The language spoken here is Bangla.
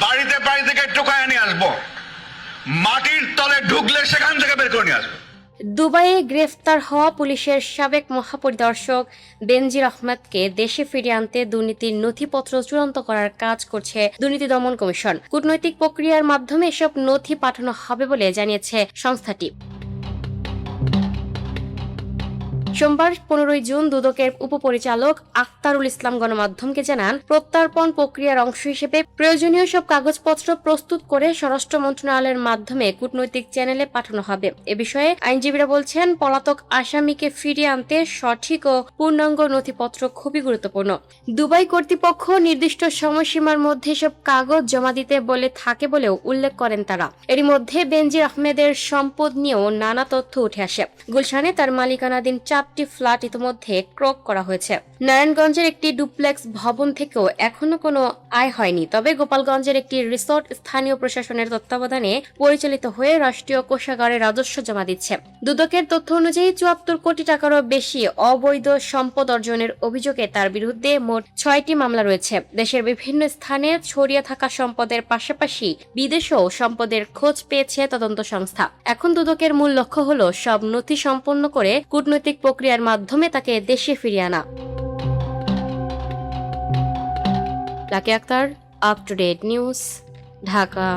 বাড়িতে বাড়ি থেকে টোকায় নিয়ে আসবো, মাটির তলে ঢুকলে সেখান থেকে বের করে নিয়ে আসবো। দুবাইয়ে গ্রেফতার হওয়া পুলিশের সাবেক মহাপরিদর্শক বেনজির আহমেদকে দেশে ফিরিয়ে আনতে দুর্নীতির নথিপত্র চূড়ান্ত করার কাজ করছে দুর্নীতি দমন কমিশন। কূটনৈতিক প্রক্রিয়ার মাধ্যমে এসব নথি পাঠানো হবে বলে জানিয়েছে সংস্থাটি। সোমবার 15 জুন দুদকের উপপরিচালক আখতারুল ইসলাম গণমাধ্যমকে জানান, প্রত্যর্পণ প্রক্রিয়ার অংশ হিসেবে প্রয়োজনীয় সব কাগজপত্র প্রস্তুত করে স্বরাষ্ট্র মন্ত্রণালয়ের মাধ্যমে কূটনৈতিক চ্যানেলে পাঠানো হবে। এ বিষয়ে আইনজীবীরা বলছেন, পলাতক আসামিকে ফিরিয়ে আনতে সঠিক ও পূর্ণাঙ্গ নথিপত্র খুবই গুরুত্বপূর্ণ। দুবাই কর্তৃপক্ষ নির্দিষ্ট সময়সীমার মধ্যে সব কাগজ জমা দিতে বলে থাকে বলেও উল্লেখ করেন তারা। এরই মধ্যে বেনজির আহমেদের সম্পদ নিয়েও নানা তথ্য উঠে আসে। গুলশানে তার মালিকানাধীন 4টি ফ্ল্যাট ইতিমধ্যে ক্রয় করা হয়েছে। নারায়ণগঞ্জের একটি ডুপ্লেক্স ভবন থেকেও এখনো কোনো আয় হয়নি। তবে গোপালগঞ্জের একটি রিসোর্ট স্থানীয় প্রশাসনের তত্ত্বাবধানে পরিচালিত হয়ে রাষ্ট্রীয় কোষাগারে রাজস্ব জমা দিচ্ছে। দুদকের তথ্য অনুযায়ী 74 কোটি টাকারও বেশি অবৈধ সম্পদ অর্জনের অভিযোগে তার বিরুদ্ধে মোট 6টি মামলা রয়েছে। দেশের বিভিন্ন স্থানে ছড়িয়ে থাকা সম্পদের পাশাপাশি বিদেশেও সম্পদের খোঁজ পেয়েছে তদন্ত সংস্থা। এখন দুদকের মূল লক্ষ্য হলো সব নথি সম্পন্ন করে কূটনৈতিক প্রক্রিয়ার মাধ্যমে তাকে দেশে ফিরিয়ে আনা। Lucky Akter, up to date news, Dhaka.